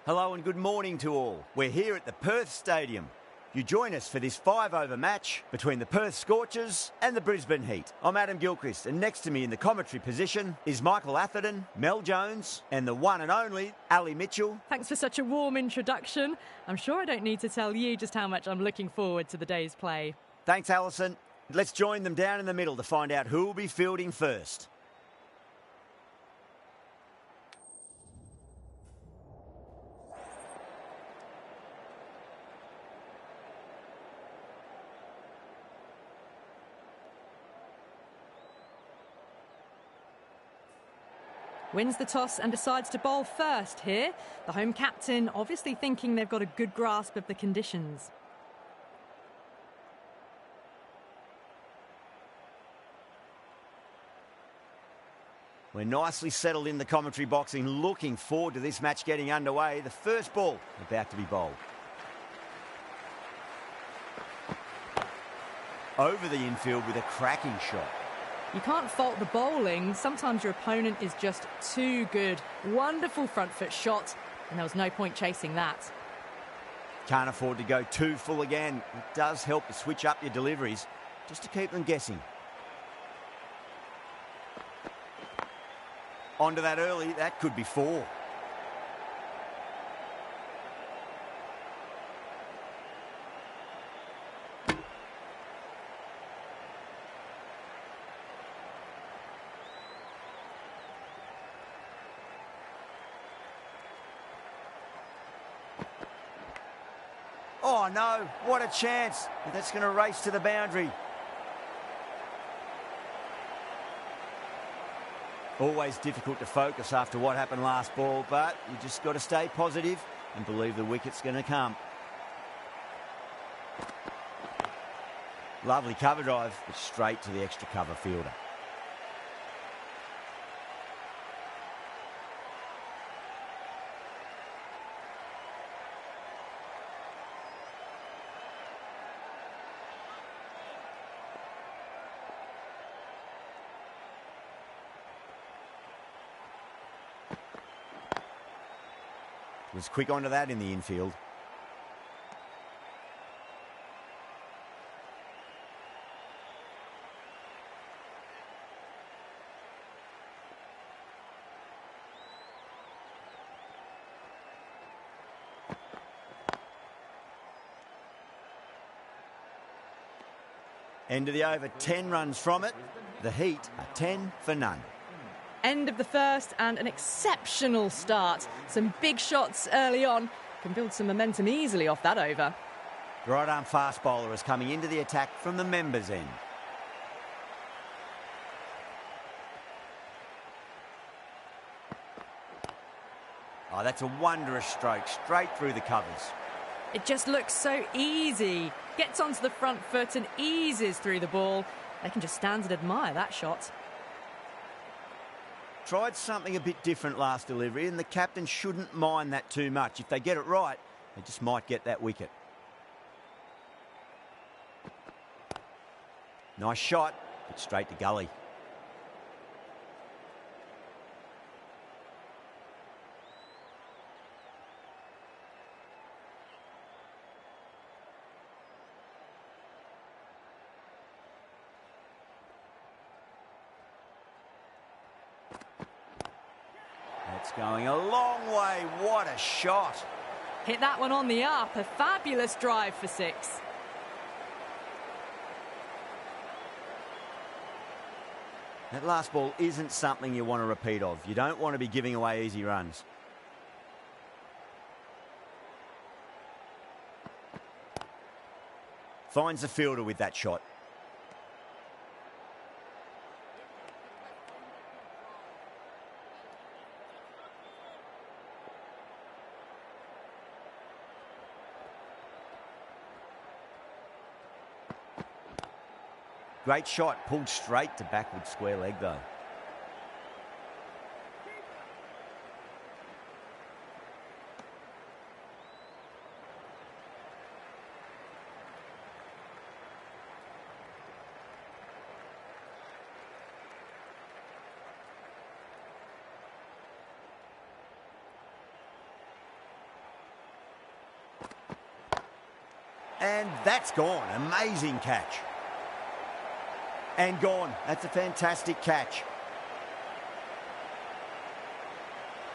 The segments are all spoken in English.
Hello and good morning to all. We're here at the Perth Stadium. You join us for this 5-over match between the Perth Scorchers and the Brisbane Heat. I'm Adam Gilchrist, and next to me in the commentary position is Michael Atherton, Mel Jones, and the one and only Ali Mitchell. Thanks for such a warm introduction. I'm sure I don't need to tell you just how much I'm looking forward to the day's play. Thanks, Alison. Let's join them down in the middle to find out who will be fielding first. Wins the toss and decides to bowl first here. The home captain obviously thinking they've got a good grasp of the conditions. We're nicely settled in the commentary box and looking forward to this match getting underway. The first ball about to be bowled. Over the infield with a cracking shot. You can't fault the bowling. Sometimes your opponent is just too good. Wonderful front foot shot, and there was no point chasing that. Can't afford to go too full again. It does help to switch up your deliveries just to keep them guessing. Onto that early, that could be 4. Oh no, what a chance. That's going to race to the boundary. Always difficult to focus after what happened last ball, but you just got to stay positive and believe the wicket's going to come. Lovely cover drive, but straight to the extra cover fielder. Was quick onto that in the infield. End of the over, 10 runs from it. The Heat are 10 for none. End of the first and an exceptional start. Some big shots early on. Can build some momentum easily off that over. Right arm fast bowler is coming into the attack from the members' end. Oh, that's a wondrous stroke, straight through the covers. It just looks so easy. Gets onto the front foot and eases through the ball. They can just stand and admire that shot. Tried something a bit different last delivery, and the captain shouldn't mind that too much. If they get it right, they just might get that wicket. Nice shot, but straight to gully. That's going a long way. What a shot. Hit that one on the up. A fabulous drive for 6. That last ball isn't something you want to repeat of. You don't want to be giving away easy runs. Finds the fielder with that shot. Great shot, pulled straight to backward square leg though. And that's gone. Amazing catch. And gone. That's a fantastic catch.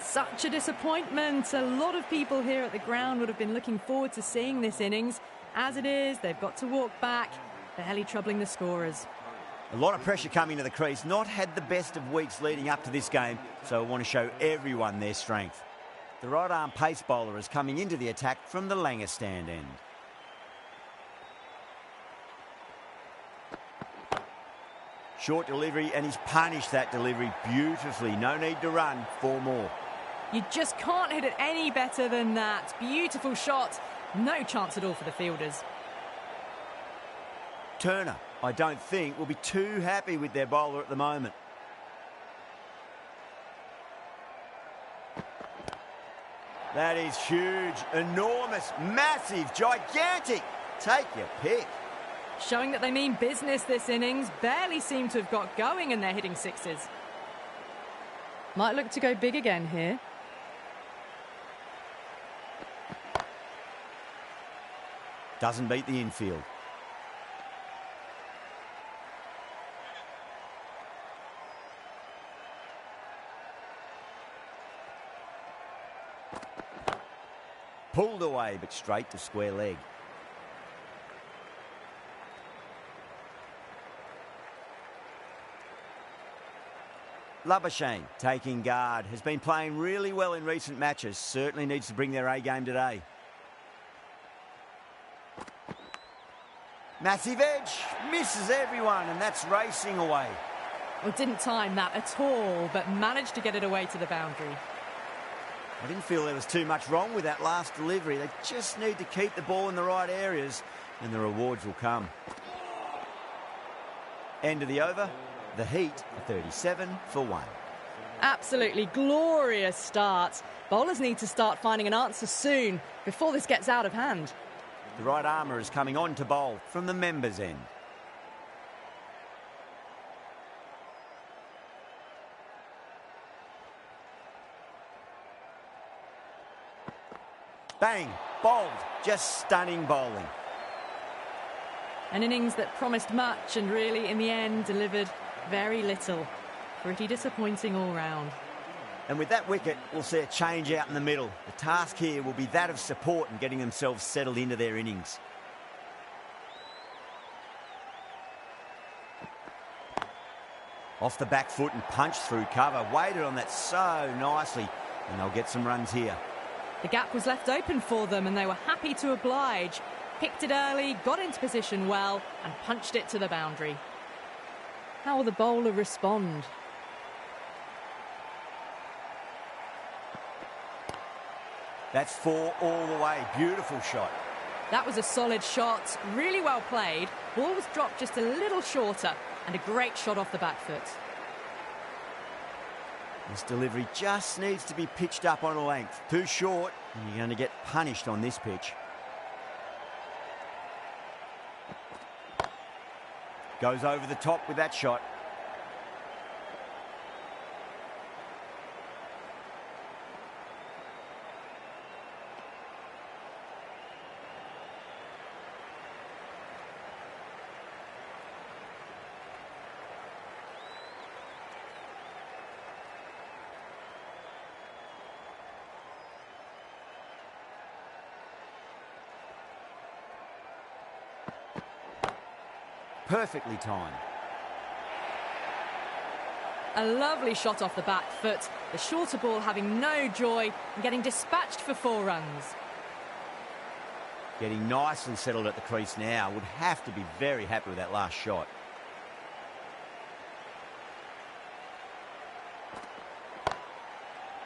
Such a disappointment. A lot of people here at the ground would have been looking forward to seeing this innings. As it is, they've got to walk back, barely troubling the scorers. A lot of pressure coming to the crease. Not had the best of weeks leading up to this game, so I want to show everyone their strength. The right-arm pace bowler is coming into the attack from the Langer stand end. Short delivery, and he's punished that delivery beautifully. No need to run. 4 more. You just can't hit it any better than that. Beautiful shot. No chance at all for the fielders. Turner, I don't think, will be too happy with their bowler at the moment. That is huge, enormous, massive, gigantic. Take your pick. Showing that they mean business this innings. Barely seem to have got going and they're hitting sixes. Might look to go big again here. Doesn't beat the infield. Pulled away, but straight to square leg. Labuschagne taking guard. Has been playing really well in recent matches. Certainly needs to bring their A game today. Massive edge. Misses everyone, and that's racing away. Well, didn't time that at all, but managed to get it away to the boundary. I didn't feel there was too much wrong with that last delivery. They just need to keep the ball in the right areas, and the rewards will come. End of the over. The Heat, 37 for 1. Absolutely glorious start. Bowlers need to start finding an answer soon before this gets out of hand. The right armour is coming on to bowl from the members' end. Bang! Bowled. Just stunning bowling. An innings that promised much and really, in the end, delivered very little. Pretty disappointing all round. And with that wicket, we'll see a change out in the middle. The task here will be that of support and getting themselves settled into their innings. Off the back foot and punched through cover. Waited on that so nicely, and they'll get some runs here. The gap was left open for them and they were happy to oblige. Picked it early, got into position well and punched it to the boundary. How will the bowler respond? That's 4 all the way. Beautiful shot. That was a solid shot, really well played. Ball was dropped just a little shorter and a great shot off the back foot. This delivery just needs to be pitched up on a length. Too short, and you're going to get punished on this pitch. Goes over the top with that shot. Perfectly timed. A lovely shot off the back foot. The shorter ball having no joy and getting dispatched for 4 runs. Getting nicely settled at the crease now. Would have to be very happy with that last shot.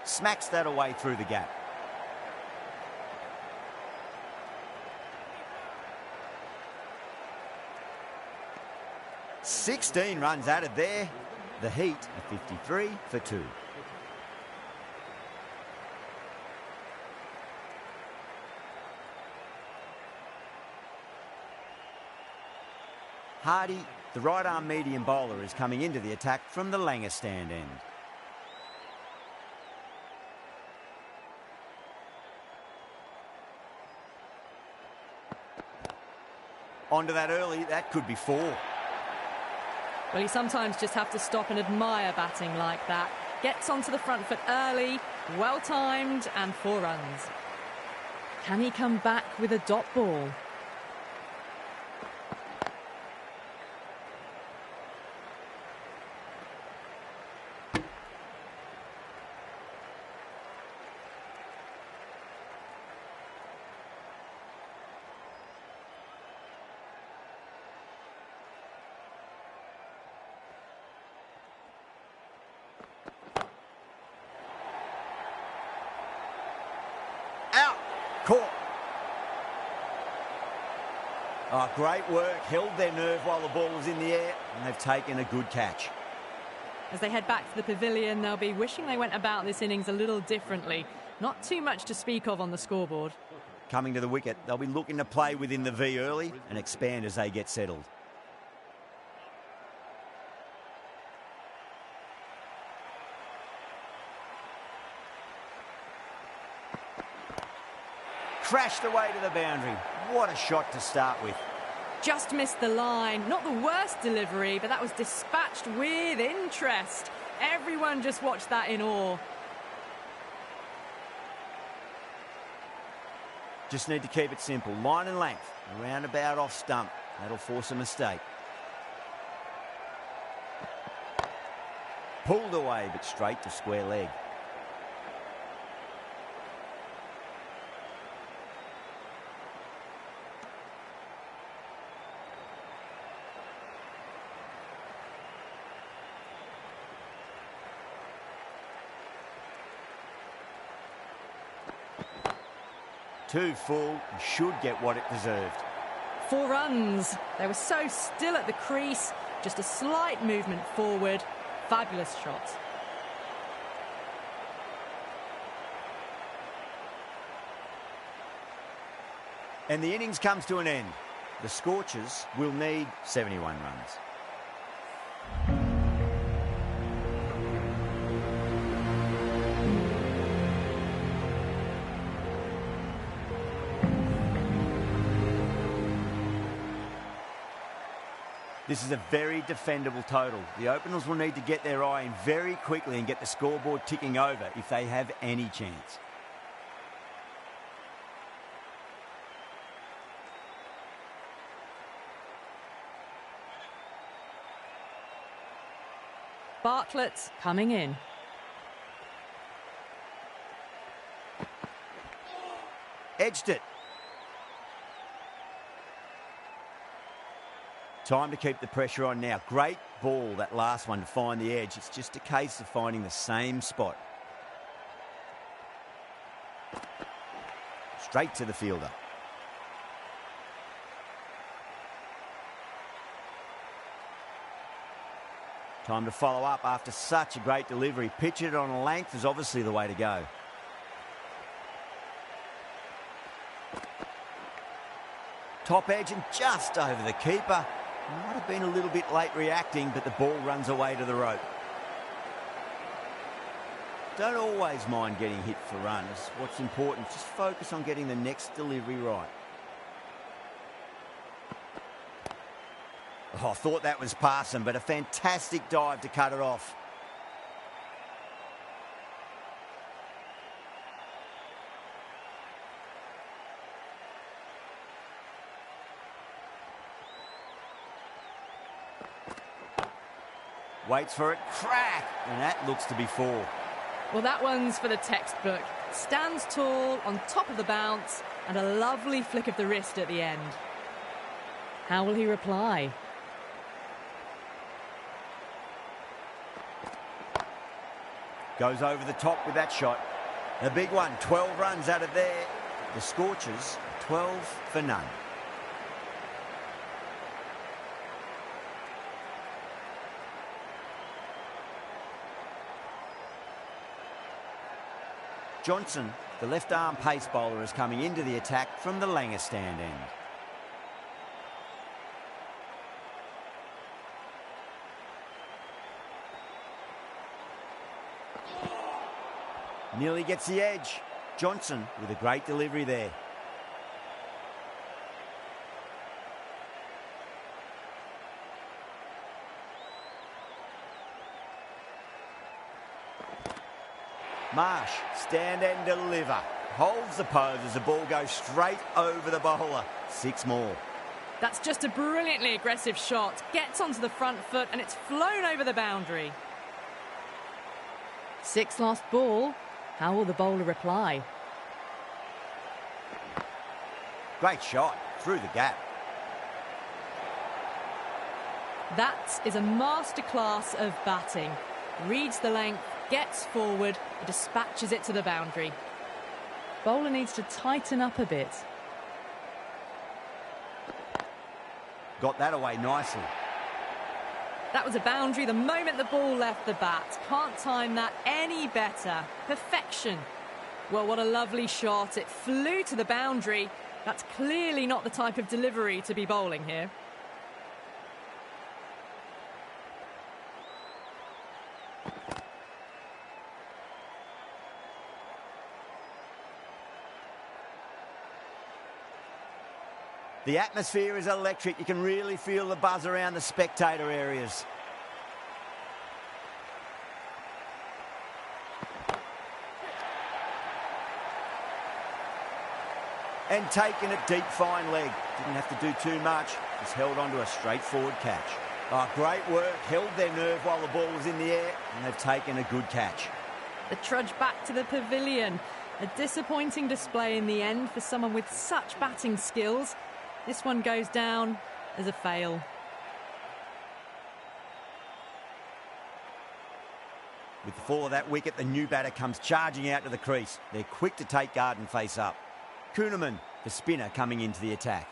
Smacks that away through the gap. "16 runs added there. The Heat are 53 for 2. Hardy, the right-arm medium bowler, is coming into the attack from the Langer stand end. Onto that early, that could be 4. Well, you sometimes just have to stop and admire batting like that. Gets onto the front foot early, well-timed, and 4 runs. Can he come back with a dot ball? Out. Caught. Oh, great work. Held their nerve while the ball was in the air, and they've taken a good catch. As they head back to the pavilion, they'll be wishing they went about this innings a little differently. Not too much to speak of on the scoreboard. Coming to the wicket, they'll be looking to play within the V early and expand as they get settled. Crashed away to the boundary. What a shot to start with. Just missed the line. Not the worst delivery, but that was dispatched with interest. Everyone just watched that in awe. Just need to keep it simple. Line and length. Roundabout off stump. That'll force a mistake. Pulled away, but straight to square leg. Too full, and should get what it deserved. 4 runs. They were so still at the crease. Just a slight movement forward. Fabulous shot. And the innings comes to an end. The Scorchers will need 71 runs. This is a very defendable total. The openers will need to get their eye in very quickly and get the scoreboard ticking over if they have any chance. Bartlett coming in. Edged it. Time to keep the pressure on now. Great ball, that last one, to find the edge. It's just a case of finding the same spot. Straight to the fielder. Time to follow up after such a great delivery. Pitch it on a length is obviously the way to go. Top edge and just over the keeper. Might have been a little bit late reacting, but the ball runs away to the rope. Don't always mind getting hit for runs. What's important, just focus on getting the next delivery right. Oh, I thought that was passing, but a fantastic dive to cut it off. Waits for it, crack, and that looks to be 4. Well, that one's for the textbook. Stands tall, on top of the bounce, and a lovely flick of the wrist at the end. How will he reply? Goes over the top with that shot. A big one, 12 runs out of there. The Scorchers, 12 for none. Johnson, the left-arm pace bowler, is coming into the attack from the Langer stand end. Nearly gets the edge. Johnson with a great delivery there. Marsh, stand and deliver. Holds the pose as the ball goes straight over the bowler. 6 more. That's just a brilliantly aggressive shot. Gets onto the front foot and it's flown over the boundary. 6 lost ball. How will the bowler reply? Great shot through the gap. That is a masterclass of batting. Reads the length, gets forward, and dispatches it to the boundary. Bowler needs to tighten up a bit. Got that away nicely. That was a boundary the moment the ball left the bat. Can't time that any better. Perfection. Well, what a lovely shot. It flew to the boundary. That's clearly not the type of delivery to be bowling here. The atmosphere is electric. You can really feel the buzz around the spectator areas. And taking it deep, fine leg. Didn't have to do too much. Just held onto a straightforward catch. Oh, great work. Held their nerve while the ball was in the air, and they've taken a good catch. The trudge back to the pavilion. A disappointing display in the end for someone with such batting skills. This one goes down as a fail. With the fall of that wicket, the new batter comes charging out to the crease. They're quick to take guard and face up. Kuhnemann, the spinner, coming into the attack.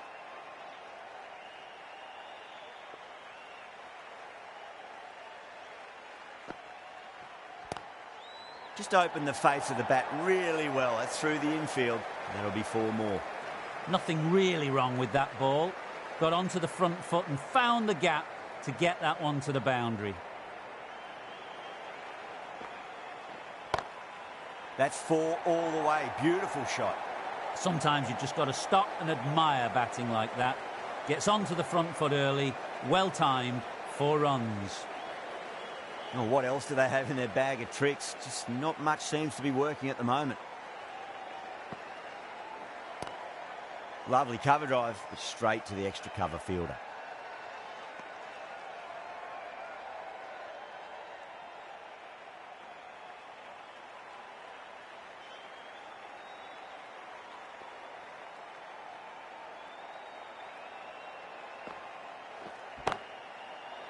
Just opened the face of the bat really well. That's through the infield. That'll be 4 more. Nothing really wrong with that ball. Got onto the front foot and found the gap to get that one to the boundary. That's 4 all the way. Beautiful shot. Sometimes you've just got to stop and admire batting like that. Gets onto the front foot early, well timed, 4 runs. Well, what else do they have in their bag of tricks? Just not much seems to be working at the moment. Lovely cover drive, but straight to the extra cover fielder.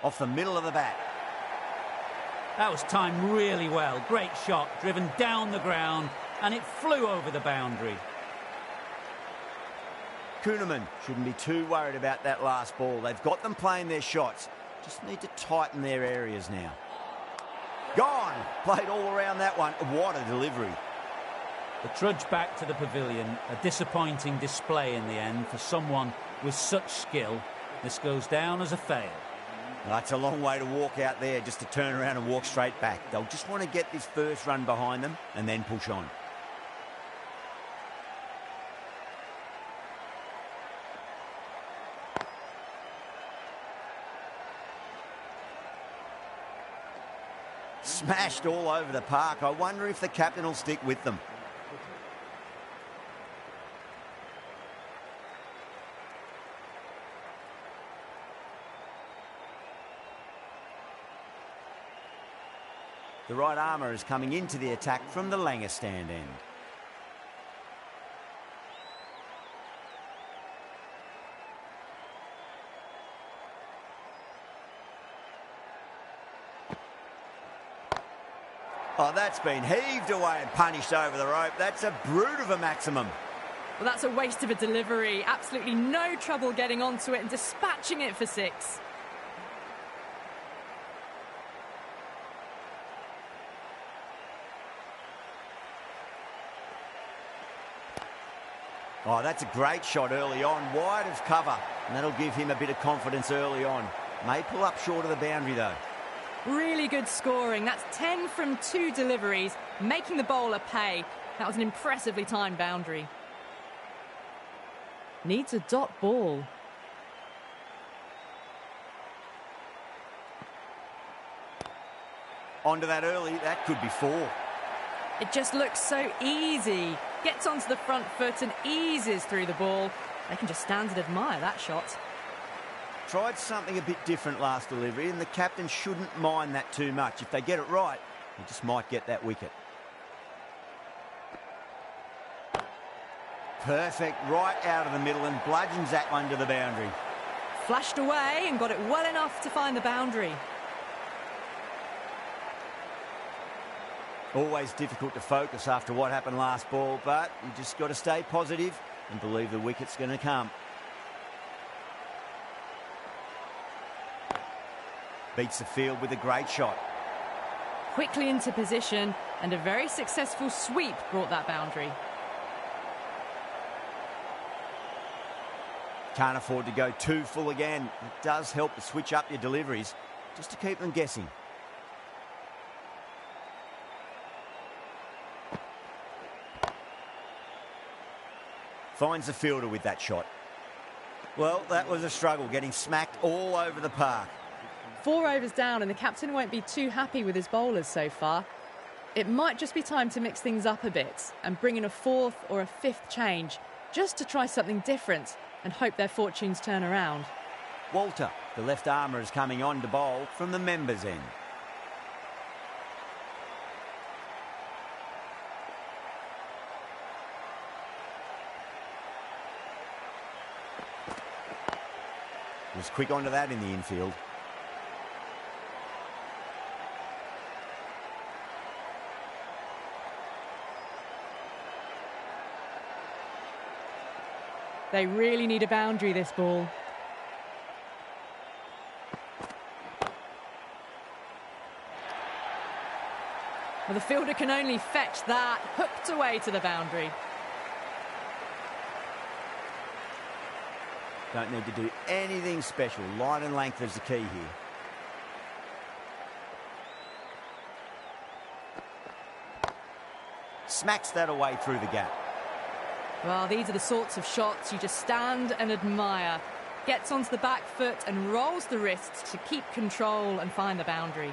Off the middle of the bat. That was timed really well. Great shot, driven down the ground, and it flew over the boundary. Kuhnemann shouldn't be too worried about that last ball. They've got them playing their shots. Just need to tighten their areas now. Gone! Played all around that one. What a delivery. The trudge back to the pavilion. A disappointing display in the end for someone with such skill. This goes down as a fail. That's a long way to walk out there just to turn around and walk straight back. They'll just want to get this first run behind them and then push on. Smashed all over the park. I wonder if the captain will stick with them. The right armour is coming into the attack from the Langer stand end. Oh, that's been heaved away and punished over the rope. That's a brute of a maximum. Well, that's a waste of a delivery. Absolutely no trouble getting onto it and dispatching it for 6. Oh, that's a great shot early on, wide of cover, and that'll give him a bit of confidence early on. May pull up short of the boundary, though. Really good scoring. That's 10 from 2 deliveries, making the bowler pay. That was an impressively timed boundary. Needs a dot ball. Onto that early, that could be 4. It just looks so easy. Gets onto the front foot and eases through the ball. They can just stand and admire that shot. Tried something a bit different last delivery, and the captain shouldn't mind that too much. If they get it right, he just might get that wicket. Perfect, right out of the middle, and bludgeons that one to the boundary. Flashed away and got it well enough to find the boundary. Always difficult to focus after what happened last ball, but you just got to stay positive and believe the wicket's going to come. Beats the field with a great shot. Quickly into position, and a very successful sweep brought that boundary. Can't afford to go too full again. It does help to switch up your deliveries just to keep them guessing. Finds the fielder with that shot. Well, that was a struggle, getting smacked all over the park. 4 overs down, and the captain won't be too happy with his bowlers so far. It might just be time to mix things up a bit and bring in a 4th or a 5th change just to try something different and hope their fortunes turn around. Walter, the left armour, is coming on to bowl from the members' end. Was quick onto that in the infield. They really need a boundary, this ball. Well, the fielder can only fetch that, hooked away to the boundary. Don't need to do anything special. Line and length is the key here. Smacks that away through the gap. Well, these are the sorts of shots you just stand and admire. Gets onto the back foot and rolls the wrists to keep control and find the boundary.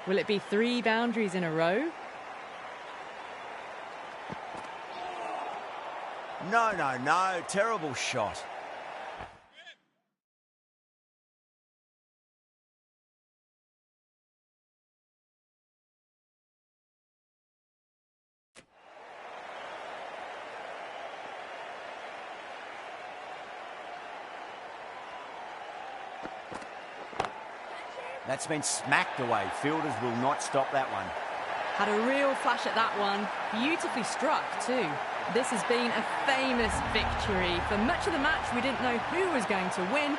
Will it be 3 boundaries in a row? No. Terrible shot. That's been smacked away. Fielders will not stop that one. Had a real flash at that one. Beautifully struck too. This has been a famous victory. For much of the match, we didn't know who was going to win,